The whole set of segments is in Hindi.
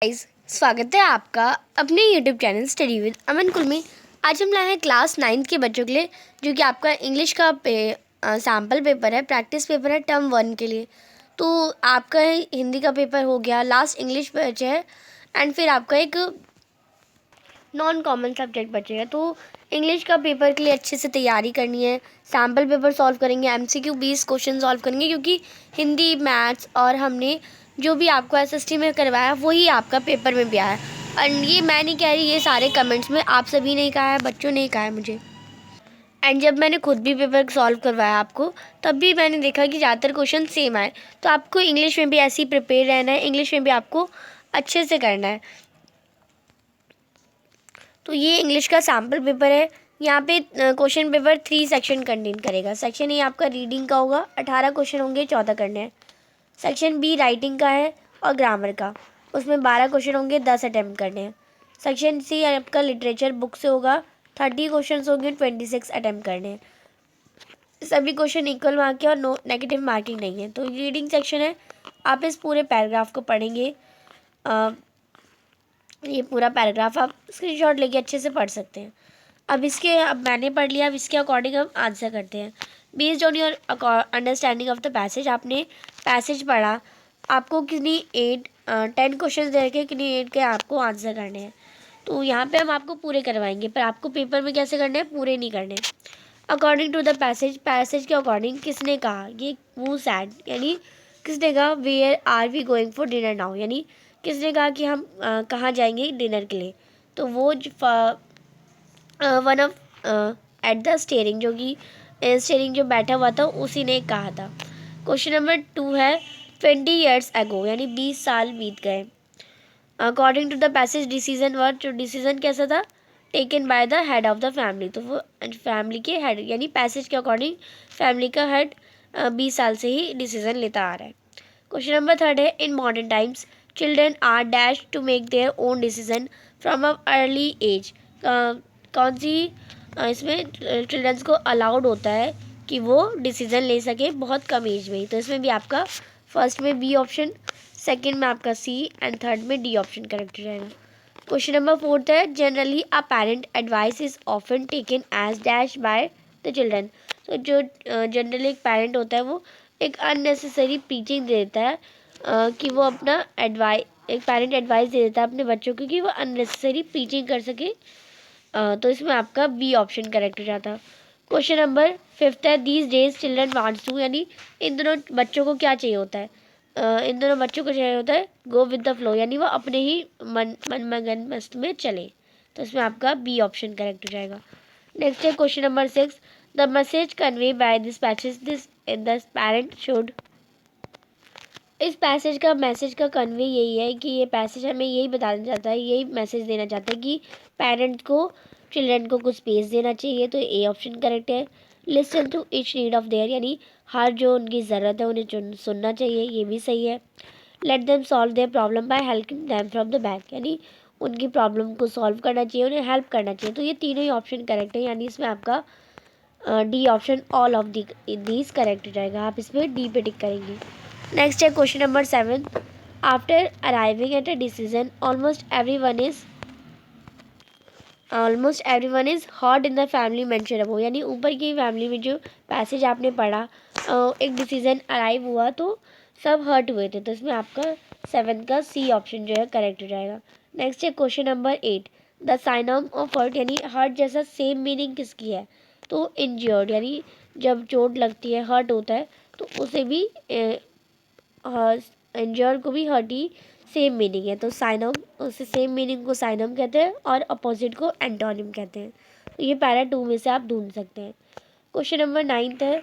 गाइस, स्वागत है आपका अपने यूट्यूब चैनल स्टडी विद अमन कुल में। आज हम लाए हैं क्लास 9 के बच्चों के लिए, जो कि आपका इंग्लिश का सैम्पल पेपर है, प्रैक्टिस पेपर है टर्म 1 के लिए। तो आपका हिंदी का पेपर हो गया, लास्ट इंग्लिश बचे है एंड फिर आपका एक नॉन कॉमन सब्जेक्ट बचेगा। तो इंग्लिश का पेपर के लिए अच्छे से तैयारी करनी है। सैम्पल पेपर सॉल्व करेंगे, MCQ 20 क्वेश्चन सॉल्व करेंगे, क्योंकि हिंदी, मैथ्स और हमने जो भी आपको SST में करवाया वही आपका पेपर में भी आया है। एंड ये मैं नहीं कह रही, ये सारे कमेंट्स में आप सभी ने कहा है, बच्चों ने कहा है मुझे। एंड जब मैंने खुद भी पेपर सॉल्व करवाया आपको, तब भी मैंने देखा कि ज़्यादातर क्वेश्चन सेम आए। तो आपको इंग्लिश में भी ऐसे ही प्रिपेयर रहना है, इंग्लिश में भी आपको अच्छे से करना है। तो ये इंग्लिश का सैम्पल पेपर है। यहाँ पे क्वेश्चन पेपर 3 सेक्शन कंटेन करेगा। सेक्शन ए आपका रीडिंग का होगा, 18 क्वेश्चन होंगे, 14 करने हैं। सेक्शन बी राइटिंग का है और ग्रामर का, उसमें 12 क्वेश्चन होंगे, 10 अटैम्प्ट करने हैं। सेक्शन सी आपका लिटरेचर बुक से होगा, 30 क्वेश्चन होंगे, 26 अटैम्प्ट करने हैं। सभी क्वेश्चन इक्वल मार्क के और नो नेगेटिव मार्किंग नहीं है। तो रीडिंग सेक्शन है, आप इस पूरे पैराग्राफ को पढ़ेंगे। ये पूरा पैराग्राफ आप स्क्रीनशॉट लेके अच्छे से पढ़ सकते हैं। अब मैंने पढ़ लिया, अब इसके अकॉर्डिंग हम आंसर करते हैं। Based on your understanding of the passage, आपने पैसेज पढ़ा, आपको कितनी 10 क्वेश्चन दे रखे, कितनी 8 के आपको आंसर करने हैं। तो यहाँ पे हम आपको पूरे करवाएंगे, पर आपको पेपर में कैसे करने हैं, पूरे नहीं करने। अकॉर्डिंग टू द पैसेज के अकॉर्डिंग किसने कहा, ये वो सैड, यानी किसने कहा where are we going for dinner now, यानी किसने कहा कि हम कहाँ जाएंगे डिनर के लिए। तो वो one of at the steering, जो कि स्टेयरिंग जो बैठा हुआ था, उसी ने कहा था। क्वेश्चन नंबर 2 है 20 ईयर्स अगो, यानी 20 साल बीत गए। According to the passage decision word, जो डिसीजन कैसा था, taken by the head of the family. तो वो फैमिली के हेड, यानी पैसेज के अकॉर्डिंग फैमिली का हेड 20 साल से ही डिसीजन लेता आ रहा है। क्वेश्चन नंबर 3 है in modern times children are dash to make their own decision from a early age. कौन सी इसमें चिल्ड्रंस को अलाउड होता है कि वो डिसीज़न ले सके बहुत कम एज में ही। तो इसमें भी आपका फर्स्ट में बी ऑप्शन, सेकंड में आपका सी एंड थर्ड में डी ऑप्शन करेक्ट रहेगा। क्वेश्चन नंबर 4 है generally a parent advice is often taken as dash by the children. तो जो जनरली एक पेरेंट होता है, वो एक अननेसेसरी टीचिंग दे देता है कि वो अपना एक पेरेंट एडवाइस दे देता है अपने बच्चों को कि वो अननेसेसरी टीचिंग कर सके। तो इसमें आपका बी ऑप्शन करेक्ट हो जाता। क्वेश्चन नंबर 5 है these days children wants to, यानी इन दोनों बच्चों को क्या चाहिए होता है, इन दोनों बच्चों को चाहिए होता है गो विद द फ्लो, यानी वो अपने ही मन मगन मस्त में चले। तो इसमें आपका बी ऑप्शन करेक्ट हो जाएगा। नेक्स्ट है question number 6 the message convey by this passage this the parent should. इस पैसेज का मैसेज का कन्वे यही है कि ये पैसेज हमें यही बताना चाहता है, यही मैसेज देना चाहता है कि पेरेंट को चिल्ड्रन को कुछ स्पेस देना चाहिए। तो ए ऑप्शन करेक्ट है। Listen to each need of their, यानी हर जो उनकी ज़रूरत है उन्हें सुनना चाहिए, ये भी सही है। Let them solve their problem by helping them from the back, यानी उनकी प्रॉब्लम को सॉल्व करना चाहिए, उन्हें हेल्प करना चाहिए। तो ये तीनों ही ऑप्शन करेक्ट है, यानी इसमें आपका D option all of these correct हो जाएगा। आप इसमें डी पे टिक करेंगे। नेक्स्ट है question number 7 after arriving at a decision almost everyone is hurt in the family mention above, यानी ऊपर की फैमिली में जो पैसेज आपने पढ़ा, एक डिसीजन अराइव हुआ तो सब हर्ट हुए थे। तो इसमें आपका 7 का सी ऑप्शन जो है करेक्ट हो जाएगा। नेक्स्ट है question number 8 the synonym of hurt, यानी हर्ट जैसा सेम मीनिंग किसकी है, तो इंज्योर्ड, यानी जब चोट लगती है, हर्ट होता है, तो उसे भी इंज्योर को भी हर्ट ही सेम मीनिंग है। तो साइनम, उससे सेम मीनिंग को साइनम कहते हैं और अपोजिट को एंटोनिम कहते हैं। तो ये पैरा 2 में से आप ढूंढ सकते हैं। क्वेश्चन नंबर 9 है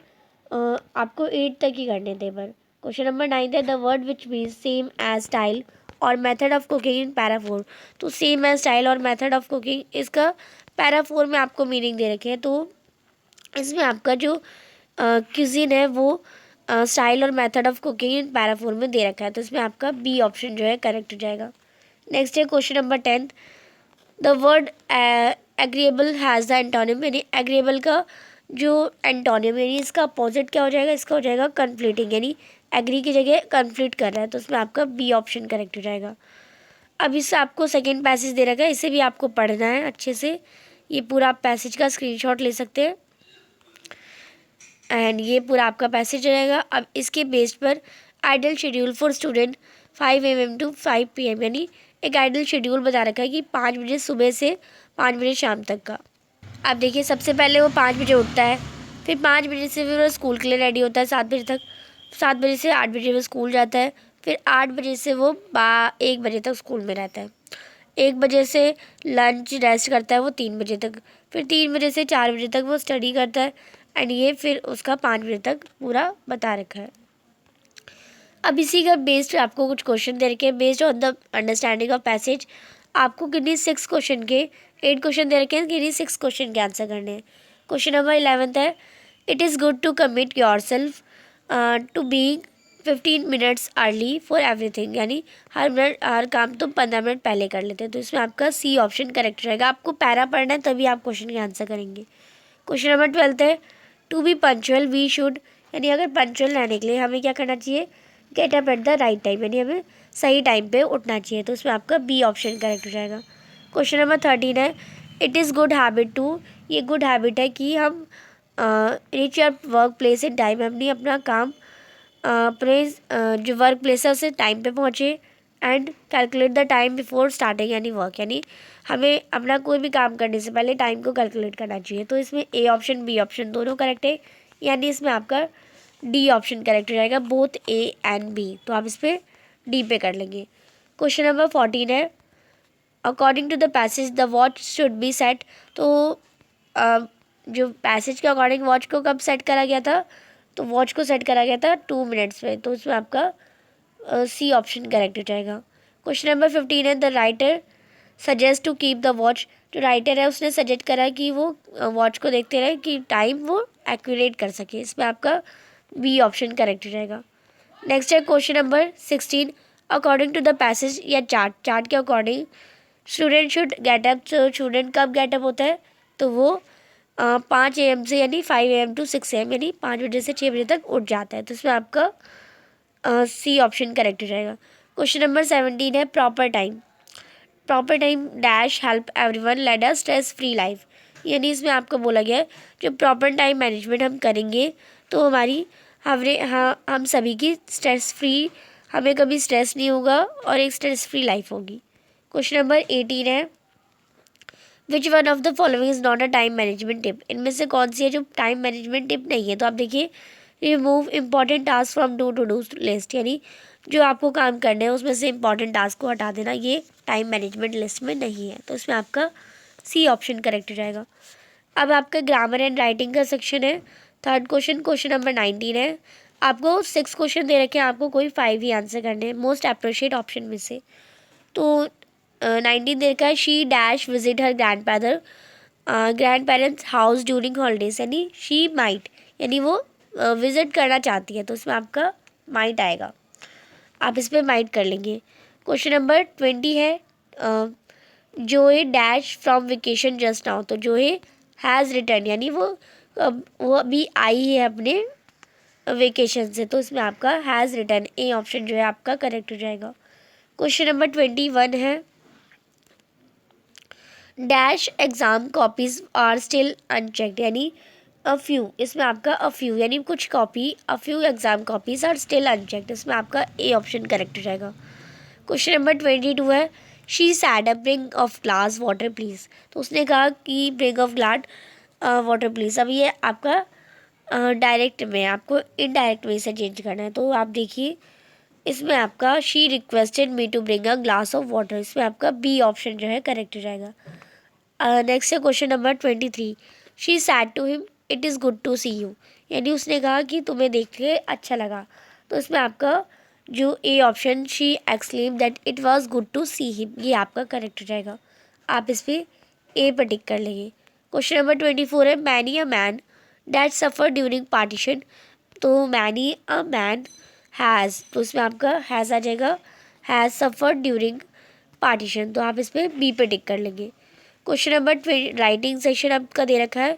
आपको 8 तक ही करने थे, पर क्वेश्चन नंबर 9 है the word which means same as style और method of cooking in para 4। तो सेम एज स्टाइल और मेथड ऑफ कुकिंग, इसका पैरा 4 में आपको मीनिंग दे रखे हैं। तो इसमें आपका जो क्यूजिन है वो स्टाइल और method of cooking in para 4 में दे रखा है। तो इसमें आपका बी ऑप्शन जो है करेक्ट हो जाएगा। नेक्स्ट है question number 10 the word agreeable has the antonym, यानी एग्रीएबल का जो एंटोनिम, यानी इसका अपोजिट क्या हो जाएगा, इसका हो जाएगा कन्फ्लिक्टिंग, यानी एग्री की जगह कन्फ्लिक्ट कर रहा है। तो उसमें आपका बी ऑप्शन करेक्ट हो जाएगा। अब इससे आपको सेकेंड पैसेज दे रखा है, इसे भी आपको पढ़ना है अच्छे से। ये पूरा आप पैसेज का स्क्रीनशॉट ले सकते हैं एंड ये पूरा आपका पैसेज रहेगा। अब इसके बेस पर ideal schedule for student 5 AM to 5 PM, यानी एक आइडल शेड्यूल बता रखा है कि 5 बजे सुबह से 5 बजे शाम तक का। आप देखिए सबसे पहले वो 5 बजे उठता है, फिर 5 बजे से फिर वो स्कूल के लिए रेडी होता है 7 बजे तक, 7 बजे से 8 बजे वो स्कूल जाता है, फिर 8 बजे से वो 1 बजे तक स्कूल में रहता है, 1 बजे से लंच रेस्ट करता है वो 3 बजे तक, फिर 3 बजे से 4 बजे तक वो स्टडी करता है एंड ये फिर उसका 5 बजे तक पूरा बता रखा है। अब इसी का बेस्ड आपको कुछ क्वेश्चन दे रखे हैं based on the understanding of passage. आपको किन्हीं 6 क्वेश्चन के 8 क्वेश्चन दे रखे हैं, किन्हीं 6 क्वेश्चन के आंसर करने हैं। क्वेश्चन नंबर 11 है, it is good to commit yourself to being 15 minutes early for everything, यानी हर काम तो 15 मिनट पहले कर लेते हैं। तो इसमें आपका सी ऑप्शन करेक्ट रहेगा। आपको पैरा पढ़ना है तभी आप क्वेश्चन के आंसर करेंगे। क्वेश्चन नंबर 12 है, to be punctual we should, यानी अगर पंचुअल रहने के लिए हमें क्या करना चाहिए, get up at the right time, यानी हमें सही टाइम पे उठना चाहिए। तो इसमें आपका बी ऑप्शन करेक्ट हो जाएगा। क्वेश्चन नंबर 13 है, it is good habit to, ये गुड हैबिट है कि हम reach your work place in time, हमने अपना काम अपने जो वर्क प्लेस है उसे टाइम पे पहुँचे and calculate the time before starting यानी वर्क, यानी हमें अपना कोई भी काम करने से पहले टाइम को कैलकुलेट करना चाहिए। तो इसमें ए ऑप्शन बी ऑप्शन दोनों करेक्ट है, यानी इसमें आपका डी ऑप्शन करेक्ट हो जाएगा, बोथ ए एंड बी। तो आप इस पर डी पे कर लेंगे। क्वेश्चन नंबर 14 है, according to the passage the watch should be set, तो जो पैसेज के अकॉर्डिंग वॉच को कब सेट करा गया था, तो वॉच को सेट करा गया था 2 मिनट्स में। तो इसमें आपका सी ऑप्शन करेक्ट हो जाएगा। क्वेश्चन नंबर 15 है, the writer suggest to keep the watch, जो राइटर है उसने सजेस्ट करा कि वो वॉच को देखते रहे कि टाइम वो एक्यूरेट कर सके। इसमें आपका बी ऑप्शन करेक्ट हो जाएगा। नेक्स्ट है question number 16, according to the passage या चार्ट के according student should get up, तो स्टूडेंट कब गेट अप होता है, तो वो 5 AM से यानी 5 AM to 6 AM, यानी 5 बजे से 6 बजे तक उठ जाता है। तो इसमें आपका सी ऑप्शन करेक्ट हो जाएगा। क्वेश्चन नंबर 17 है, proper time dash help everyone led a stress free life, यानी इसमें आपको बोला गया है जो प्रॉपर टाइम मैनेजमेंट हम करेंगे तो हमारी हम सभी की स्ट्रेस फ्री, हमें कभी स्ट्रेस नहीं होगा और एक स्ट्रेस फ्री लाइफ होगी। क्वेश्चन नंबर 18 है, which one of the following is not a time management tip, इनमें से कौन सी है जो टाइम मैनेजमेंट टिप नहीं है। तो आप देखिए, remove important task from to do list, यानी जो आपको काम करने हैं उसमें से इम्पॉर्टेंट टास्क को हटा देना, ये टाइम मैनेजमेंट लिस्ट में नहीं है। तो इसमें आपका सी ऑप्शन करेक्ट हो जाएगा। अब आपका ग्रामर एंड राइटिंग का सेक्शन है। थर्ड क्वेश्चन नंबर 19 है, आपको 6 क्वेश्चन दे रखे हैं, आपको कोई 5 ही आंसर करने हैं मोस्ट अप्रिशिएट ऑप्शन में से। तो 19 दे रखा है, she dash visit her grand parents house during holidays, यानी शी माइट, यानी वो विजिट करना चाहती है। तो इसमें आपका माइट आएगा, आप इस पर माइट कर लेंगे। क्वेश्चन नंबर 20 है, Joey dash from vacation just now, तो जोए हैज़ रिटर्न, यानी वो अभी आई है अपने वेकेशन से। तो इसमें आपका हैज़ रिटर्न ए ऑप्शन जो है आपका करेक्ट हो जाएगा। क्वेश्चन नंबर 21 है, dash exam copies are still unchecked, यानी अ फ्यू, इसमें आपका अ फ्यू यानी कुछ copy, a few exam copies are still unchecked, इसमें आपका ए ऑप्शन करेक्ट हो जाएगा। क्वेश्चन नंबर 22 है, she said a bring of glass water please, तो उसने कहा कि bring of glass water please. अब ये आपका डायरेक्ट में, आपको इनडायरेक्ट वे से चेंज करना है। तो आप देखिए, इसमें आपका she requested me to bring a glass of water, इसमें आपका बी ऑप्शन जो है करेक्ट हो जाएगा। नेक्स्ट है question number 23, she said to him it is good to see you, यानी उसने कहा कि तुम्हें देख के अच्छा लगा। तो इसमें आपका जो A option, she exclaim that it was good to see him, ये आपका करेक्ट हो जाएगा। आप इस पर ए पर टिक कर लेंगे। क्वेश्चन नंबर 24 है, many a man that suffer during partition, तो मैनी अ मैन हैज़, तो इसमें आपका हैज़ आ जाएगा, हैज़ सफ़र्ड ड्यूरिंग पार्टीशन। तो आप इस पर बी पे टिक कर लेंगे। क्वेश्चन नंबर राइटिंग सेक्शन आपका दे रखा है,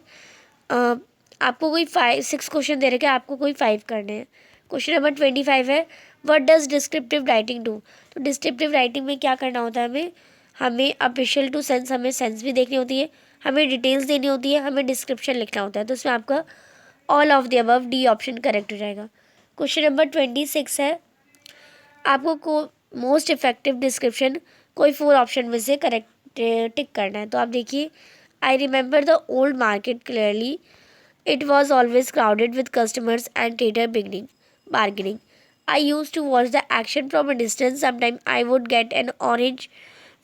आपको कोई 6 क्वेश्चन दे रखे हैं, आपको कोई 5 करने हैं। क्वेश्चन नंबर 25 है, what does descriptive writing do? तो डिस्क्रिप्टिव राइटिंग में क्या करना होता है हमें, हमें अफिशियल टू सेंस, हमें सेंस भी देखनी होती है, हमें डिटेल्स देनी होती है, हमें डिस्क्रिप्शन लिखना होता है। तो इसमें आपका all of the above, D option correct हो जाएगा। क्वेश्चन नंबर 26 है, आपको को मोस्ट इफेक्टिव डिस्क्रिप्शन कोई 4 ऑप्शन में से करेक्ट टिक करना है। तो आप देखिए, I remember the old market clearly, it was always crowded with customers and trader beginning bargaining. I used to watch the action from a distance. Sometimes I would get an orange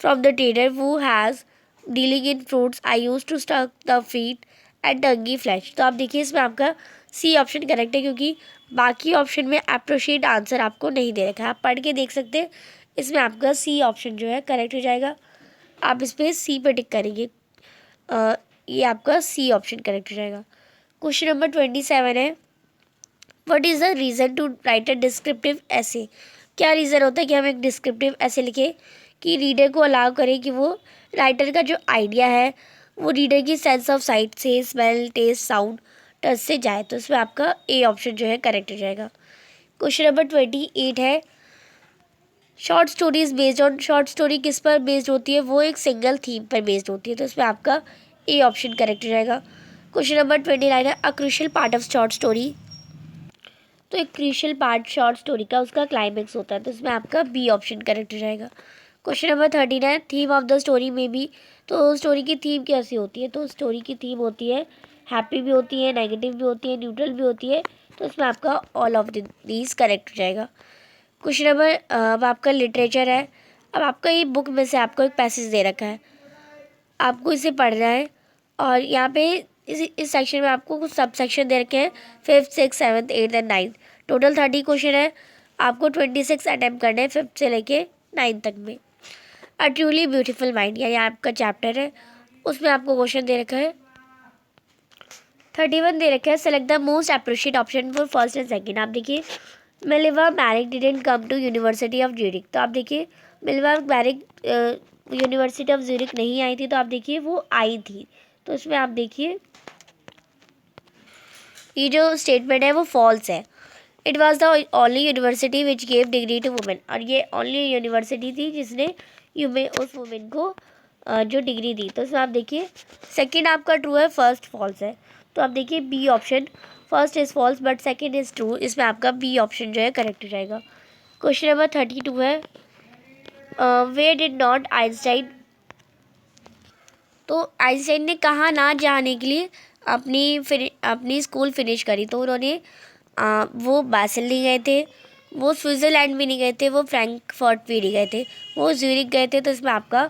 from the trader who has dealing in fruits. I used to stuck the feet and tonguey flesh. तो आप देखिए इसमें आपका सी ऑप्शन करेक्ट है, क्योंकि बाकी ऑप्शन में अप्रोशिएट आंसर आपको नहीं दे रखा है। आप पढ़ के देख सकते हैं, इसमें आपका सी ऑप्शन जो है करेक्ट हो जाएगा। आप इस पर सी पे टिक करेंगे, ये आपका सी ऑप्शन करेक्ट हो जाएगा। क्वेश्चन नंबर 27 है, what is the reason to write a descriptive essay? क्या रीज़न होता है कि हम एक डिस्क्रिप्टिव ऐसे लिखें कि रीडर को अलाउ करें कि वो राइटर का जो आइडिया है वो रीडर की सेंस ऑफ साइट से, स्मेल, टेस्ट, साउंड, टच से जाए। तो इसमें आपका ए ऑप्शन जो है करेक्ट हो जाएगा। क्वेश्चन नंबर 28 है, short stories based on, short story किस पर बेस्ड होती है? वो एक सिंगल थीम पर बेस्ड होती है। तो इसमें आपका ए ऑप्शन करेक्ट हो जाएगा। क्वेश्चन नंबर 29 है, a crucial part of short story. तो एक क्रूशियल पार्ट शॉर्ट स्टोरी का उसका क्लाइमेक्स होता है। तो इसमें आपका बी ऑप्शन करेक्ट हो जाएगा। क्वेश्चन नंबर 13 है, थीम ऑफ द स्टोरी में भी, तो स्टोरी की थीम कैसी होती है? तो स्टोरी की थीम होती है हैप्पी भी होती है, नेगेटिव भी होती है, न्यूट्रल भी होती है। तो इसमें आपका ऑल ऑफ दीज करेक्ट हो जाएगा। क्वेश्चन नंबर अब आपका लिटरेचर है। अब आपका ये बुक में से आपको एक पैसेज दे रखा है, आपको इसे पढ़ना है, और यहाँ पे इस सेक्शन में आपको कुछ सब सेक्शन दे रखे हैं, 5th 6th 7th 8th and 9th। Total 30 question है, आपको 26 अटैम्प्ट करने हैं 5th से लेके 9th तक में। अ ट्रूली ब्यूटीफुल माइंड यानी आपका चैप्टर है, उसमें आपको क्वेश्चन दे रखा है 31 दे रखा है, select the most appropriate option for first and second. आप देखिए, Mileva Maric didn't come to university of Zurich. तो आप देखिए, Mileva Maric university of Zurich नहीं आई थी, तो आप देखिए वो आई थी। तो इसमें आप देखिए ये जो स्टेटमेंट है वो फॉल्स है। It was the only university which gave degree to women, और ये ओनली यूनिवर्सिटी थी जिसने उस वुमेन को जो डिग्री दी। तो इसमें आप देखिए सेकंड आपका ट्रू है, फर्स्ट फॉल्स है। तो आप देखिए B option, first is false but second is true, इसमें आपका बी ऑप्शन जो है करेक्ट हो जाएगा। क्वेश्चन नंबर 32 है, वेयर डिड नॉट आइंस्टाइन, तो आइंस्टाइन ने कहाँ ना जाने के लिए अपनी स्कूल फिनिश करी? तो उन्होंने वो बासेल नहीं गए थे, वो स्विट्ज़रलैंड भी नहीं गए थे, वो फ्रैंकफर्ट भी नहीं गए थे, वो ज्यूरिख गए थे। तो इसमें आपका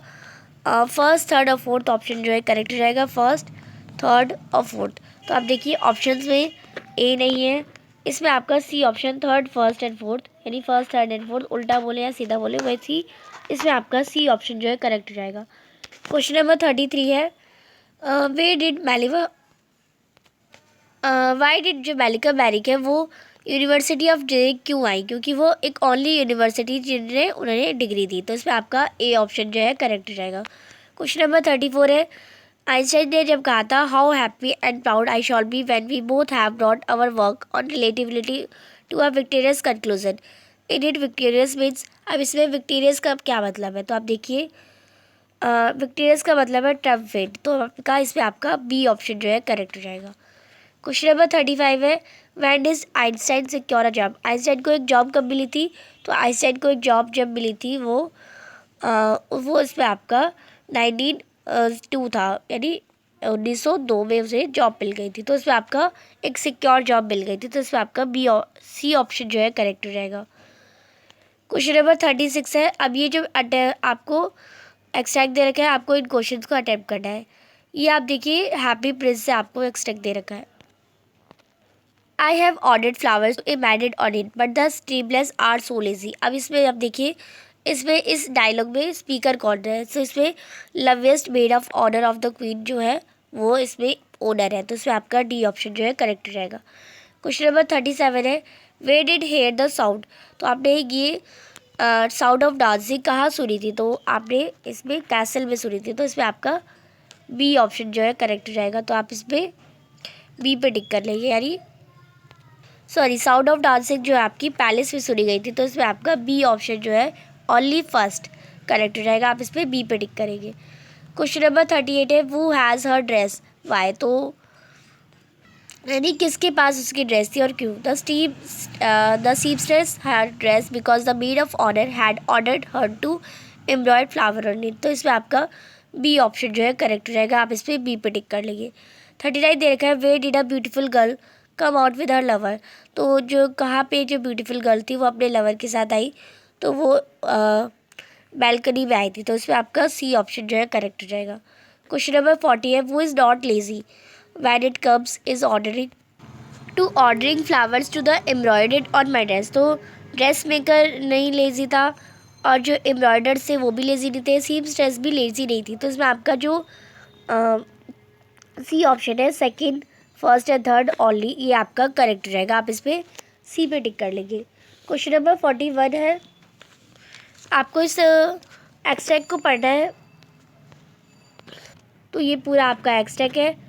फर्स्ट, थर्ड और फोर्थ ऑप्शन जो है करेक्ट हो जाएगा, फर्स्ट, थर्ड और फोर्थ। तो आप देखिए ऑप्शंस में ए नहीं है, इसमें आपका C option, third, first and fourth, यानी फर्स्ट, थर्ड एंड फोर्थ, उल्टा बोले या सीधा बोले वैसे ही इसमें आपका सी ऑप्शन जो है करेक्ट हो जाएगा। क्वेश्चन नंबर 33 है, वे डिड मैलिवा वाई डिड जो मैलिका मैरिक है वो यूनिवर्सिटी ऑफ ज्यूरिख क्यों आई? क्योंकि वो एक ओनली यूनिवर्सिटी जिन्होंने उन्हें डिग्री दी। तो इसमें आपका ए ऑप्शन जो है करेक्ट हो जाएगा। क्वेश्चन नंबर 34 है, आइंस्टाइन ने जब कहा था how happy and proud I shall be when we both have brought our work on relativity to a victorious conclusion. In it victorious means, अब इसमें विक्टोरियस का क्या मतलब है? तो आप देखिए विक्टोरियस का मतलब है ट्रम्पेट। तो आपका इसमें आपका बी ऑप्शन जो है करेक्ट हो जाएगा। क्वेश्चन नंबर 35 है, when did Einstein secure a job? Einstein को एक जॉब कब मिली थी? तो आइंस्टाइन को एक जॉब जब मिली थी वो इसमें आपका 1902 था, यानी 1902 में उसे जॉब मिल गई थी। तो इसमें आपका एक सिक्योर जॉब मिल गई थी। तो इसमें आपका सी ऑप्शन जो है करेक्ट हो जाएगा। क्वेश्चन नंबर 36 है, अब ये जो आपको एक्सट्रैक्ट दे रखा है, आपको इन क्वेश्चन को अटेम्प्ट करना है। ये आप देखिए हैप्पी प्रिंस से आपको एक्सट्रैक्ट दे रखा है। I have ordered flowers embedded on it but the stemless are so lazy. अब इसमें आप देखिए, इसमें इस डायलॉग में स्पीकर कौन है? सो इसमें loveliest maid of order of the queen जो है वो इसमें ओनर है। तो इसमें आपका डी ऑप्शन जो है करेक्ट हो जाएगा। क्वेश्चन नंबर 37 है, why did here the sound? तो आपने ये साउंड ऑफ डांसिंग कहाँ सुनी थी? तो आपने इसमें कैसल में सुनी थी। तो इसमें आपका बी ऑप्शन जो है करेक्ट हो जाएगा। तो आप इसमें बी पे टिक कर लेंगे, यानी सॉरी, साउंड ऑफ डांसिंग जो है आपकी पैलेस में सुनी गई थी, तो इसमें आपका बी ऑप्शन जो है ओनली फर्स्ट करेक्ट हो जाएगा। आप इस पर बी पे टिक करेंगे। क्वेश्चन नंबर 38 है वो हैज़ हर ड्रेस वाई, तो यानी किसके पास उसकी ड्रेस थी और क्यों। The seamstress her dress because the maid of honour had ordered her to embroid flower on it, तो इसमें आपका बी ऑप्शन जो है करेक्ट हो जाएगा। आप इस पर बी पे टिक कर लेंगे। 39 दे रखा है why did a beautiful girl come out with her lover, तो जो कहाँ पे जो ब्यूटीफुल गर्ल थी वो अपने लवर के साथ आई, तो वो बैल्कनी में आई थी, तो इसमें आपका सी ऑप्शन जो है करेक्ट हो जाएगा। क्वेश्चन नंबर 40 है वो is not lazy when it comes is ordering flowers to the embroidered on my dress, तो ड्रेस मेकर नहीं लेजी था और जो एम्ब्रॉयडर से वो भी लेजी नहीं थे, सीमस्ट्रेस भी लेजी नहीं थी, तो इसमें आपका जो सी ऑप्शन है second, first and third only, ये आपका करेक्ट रहेगा। आप इस पर सी पे टिक कर लेंगे। क्वेश्चन नंबर 41 है आपको इस एक्सट्रैक्ट को पढ़ना है, तो ये पूरा आपका एक्सट्रैक्ट है,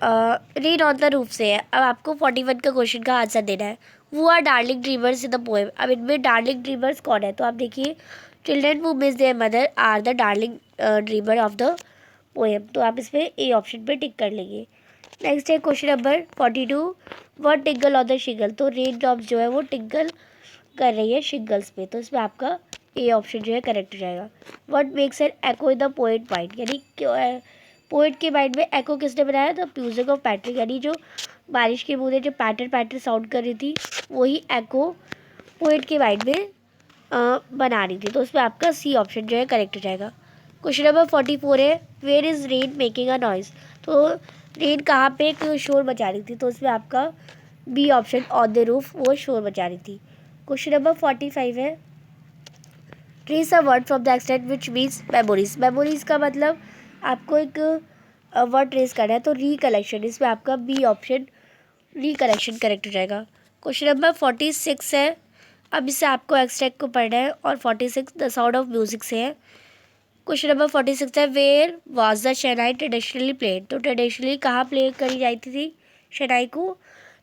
रेन ऑन द रूफ से है। अब आपको 41 का क्वेश्चन का आंसर देना है। Who are darling dreamers in the poem, अब इनमें डार्लिंग ड्रीमर्स कौन है, तो आप देखिए children who miss their mother are the darling dreamer of the poem, तो आप इस पर ए ऑप्शन पे टिक कर लेंगे। नेक्स्ट है question number 42 word tingle on the shingle, तो रेन ड्रॉप्स जो है वो टिंगल कर रही है शिगल्स पे, तो इसमें आपका ए ऑप्शन जो है करेक्ट हो जाएगा। What makes an echo in the poet mind, यानी पोएट के माइंड में एको किसने बनाया, द म्यूजिक ऑफ पैटर, यानी जो बारिश की बूंदें जो पैटर पैटर साउंड कर रही थी वही एको पोएट के माइंड में बना रही थी, तो उसमें आपका सी ऑप्शन जो है करेक्ट हो जाएगा। क्वेश्चन नंबर 44 है where is rain making a noise, तो रेन कहाँ पे एक शोर मचा रही थी, तो उसमें आपका B option on the roof वो शोर मचा रही थी। क्वेश्चन नंबर 45 है trace a word from the extent which means memories, memories का मतलब आपको एक वर्ड ट्रेस करना है, तो रिकलेक्शन, इसमें आपका बी ऑप्शन रिकलेक्शन करेक्ट हो जाएगा। क्वेश्चन नंबर 46 है, अब इससे आपको एक्सट्रैक्ट को पढ़ना है और 46 द साउंड ऑफ म्यूजिक से है। क्वेश्चन नंबर 46 है where was the shehnai traditionally played, तो ट्रेडिशनली कहाँ प्ले करी जाती थी शहनाई को,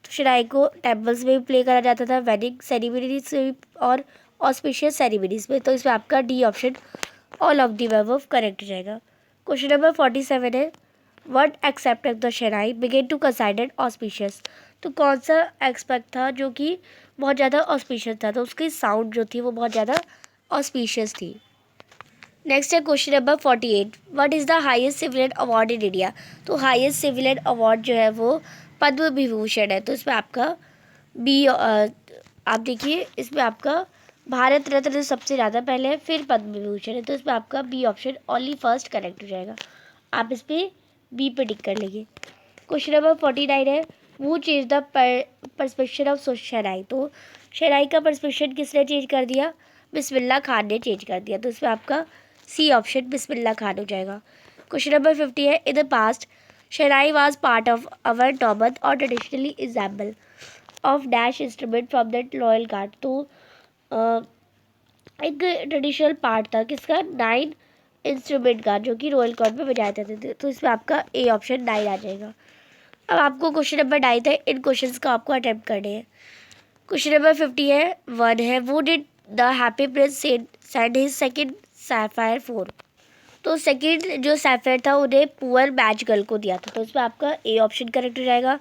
तो शहनाई को टेम्पल्स में भी प्ले करा जाता था, वेडिंग सेरेमनीज में और ऑस्पिशियस सेरेमनीज में, तो इसमें आपका D option all of the above correct हो जाएगा। क्वेश्चन नंबर 47 है what except of the shehnai began to considered auspicious, तो कौन सा एक्सपेक्ट था जो कि बहुत ज़्यादा ऑस्पिशियस था, तो उसकी साउंड जो थी वो बहुत ज़्यादा ऑस्पिशियस थी। नेक्स्ट है question number 48 what is the highest civilian award in India, तो हाईएस्ट सिविलियन अवार्ड जो है वो पद्म विभूषण है, तो इसमें आपका बी आप देखिए इसमें आपका भारत रत्न सबसे ज़्यादा पहले है, फिर पद्म विभूषण है, तो इसमें आपका B option only first correct हो जाएगा। आप इस पर बी पे टिक कर लेंगे। क्वेश्चन नंबर 49 है वो चेंज द परस्पेक्शन ऑफ शहनाई, तो शहनाई का परस्पेक्शन किसने चेंज कर दिया, बिस्मिल्लाह खान ने चेंज कर दिया, तो इसमें आपका सी ऑप्शन बिस्मिल्लाह खान हो जाएगा। क्वेश्चन नंबर 50 है in the past shehnai was part of our Norman और traditionally example of dash instrument from that royal guard, तो एक ट्रेडिशनल पार्ट था किसका 9 इंस्ट्रूमेंट का जो कि रॉयल गार्ड में बजाए जाते थे, तो इसमें आपका ए ऑप्शन 9 आ जाएगा। अब आपको क्वेश्चन नंबर 9 है इन क्वेश्चंस का आपको अटेम्प्ट करने हैं। क्वेश्चन नंबर 50 है 1 है वो did the happy Prince send his second sapphire 4, तो सेकंड जो सैफायर था उन्हें पुअर मैच गर्ल को दिया था, तो इसमें आपका ए ऑप्शन करेक्ट हो जाएगा।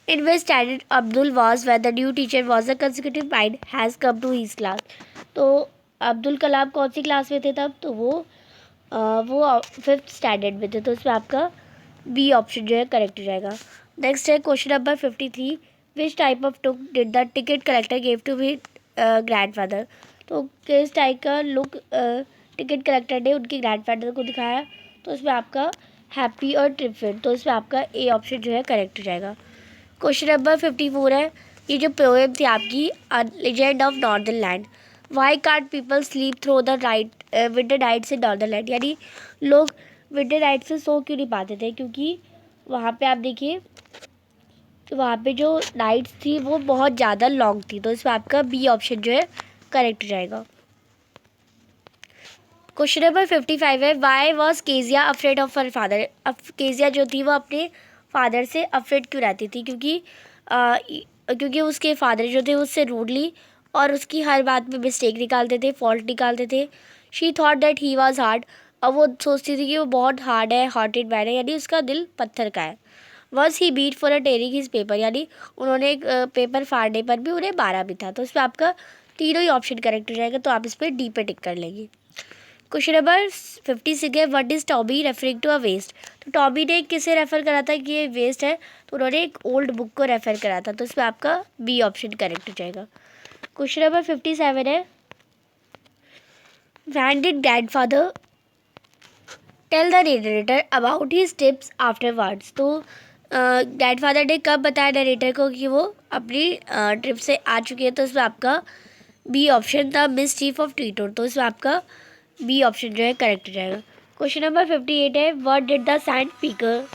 In which standard Abdul was when the new teacher was a consecutive mind has come to his class, तो अब्दुल कलाम कौन सी क्लास में थे तब, तो वो 5th स्टैंडर्ड में थे, तो इसमें आपका बी ऑप्शन जो है करेक्ट हो जाएगा। नेक्स्ट है question number 53 which type of look did the ticket collector give to he grandfather, तो किस टाइप का लुक टिकट कलेक्टर ने उनके ग्रैंडफादर को दिखाया, तो इसमें आपका हैप्पी और ट्रिफिड, तो इसमें आपका ए ऑप्शन जो है करेक्ट हो जाएगा। क्वेश्चन नंबर 54 है ये जो पोएम थी आपकी legend of northern land, why can't people sleep through the winter nights in northern land, यानी लोग विंटर नाइट से सो क्यों नहीं पाते थे, क्योंकि वहाँ पे आप देखिए तो वहाँ पे जो नाइट्स थी वो बहुत ज़्यादा लॉन्ग थी, तो इसमें आपका बी ऑप्शन जो है करेक्ट हो जाएगा। क्वेश्चन नंबर 55 है why was Kezia afraid of her father, Kezia जो थी वो अपने फादर से अफ्रेड क्यों रहती थी, क्योंकि क्योंकि उसके फादर जो थे उससे रूडली और उसकी हर बात में मिस्टेक निकालते थे, फॉल्ट निकालते थे। She thought that he was hard, अब वो सोचती थी कि वो बहुत हार्ड है, हार्टेड मैन है, यानी उसका दिल पत्थर का है। Was he beat for a tearing his paper, यानी उन्होंने एक पेपर फाड़ने पर भी उन्हें मारा भी था। तो इस पर आपका तीनों ही ऑप्शन करेक्ट हो जाएगा, तो आप इस पर डी पे टिक कर लेंगे। क्वेश्चन नंबर 56 है, what is Toby referring to a waste. तो टॉबी ने किसे रेफर करा था कि ये वेस्ट है, तो उन्होंने एक ओल्ड बुक को रेफर करा था। तो इसमें आपका बी ऑप्शन करेक्ट हो जाएगा। क्वेश्चन नंबर 57 है, when did grandfather tell the narrator about his tips afterwards. तो ग्रैंडफादर ने कब बताया नरेटर को कि वो अपनी ट्रिप से आ चुके हैं। तो इसमें आपका बी ऑप्शन था, मिस चीफ ऑफ ट्वीटोर। तो इसमें आपका बी ऑप्शन जो है करेक्ट हो जाएगा। क्वेश्चन नंबर 58 है, व्हाट डिड द सैंड पीकर।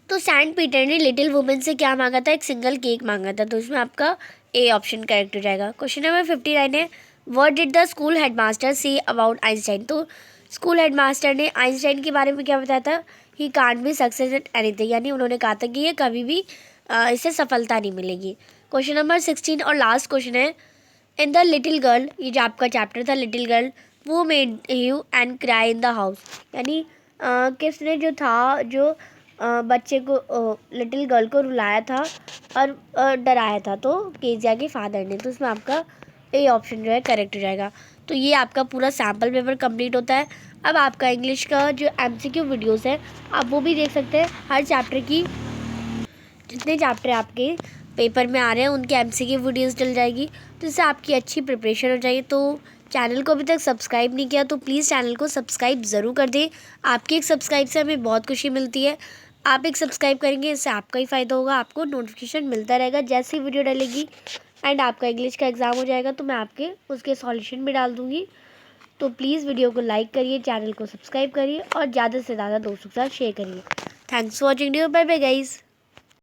तो सैंड पीटर ने लिटिल वुमेन से क्या मांगा था, एक सिंगल केक मांगा था। तो इसमें आपका ए ऑप्शन करेक्ट हो जाएगा। क्वेश्चन नंबर 59 है, what did the school headmaster say about Einstein. तो स्कूल हेडमास्टर ने आइंस्टाइन के बारे में क्या बताया था, he can't be success at anything, यानी उन्होंने कहा था कि ये कभी भी इसे सफलता नहीं मिलेगी। क्वेश्चन नंबर 16 और लास्ट क्वेश्चन है, इन द लिटिल गर्ल, ये जो आपका चैप्टर था लिटिल गर्ल, वो made you and cry in the house, यानी किसने जो था, जो बच्चे को, लिटिल गर्ल को रुलाया था और डराया था। तो केजिया के फादर ने। तो इसमें आपका ए ऑप्शन जो है करेक्ट हो जाएगा। तो ये आपका पूरा सैम्पल पेपर कंप्लीट होता है। अब आपका इंग्लिश का जो एमसीक्यू वीडियोस है आप वो भी देख सकते हैं। हर चैप्टर की, जितने चैप्टर आपके पेपर में आ रहे हैं उनके एमसीक्यू वीडियोस डल जाएगी, तो इससे आपकी अच्छी प्रिपरेशन हो जाएगी। तो चैनल को अभी तक सब्सक्राइब नहीं किया तो प्लीज़ चैनल को सब्सक्राइब ज़रूर कर दें। आपकी एक सब्सक्राइब से हमें बहुत खुशी मिलती है। आप एक सब्सक्राइब करेंगे, इससे आपका ही फ़ायदा होगा, आपको नोटिफिकेशन मिलता रहेगा जैसी वीडियो डलेगी। एंड आपका इंग्लिश का एग्ज़ाम हो जाएगा तो मैं आपके उसके सॉल्यूशन भी डाल दूँगी। तो प्लीज़ वीडियो को लाइक करिए, चैनल को सब्सक्राइब करिए और ज़्यादा से ज़्यादा दोस्तों के साथ शेयर करिए। Thanks for watching video, bye bye guys.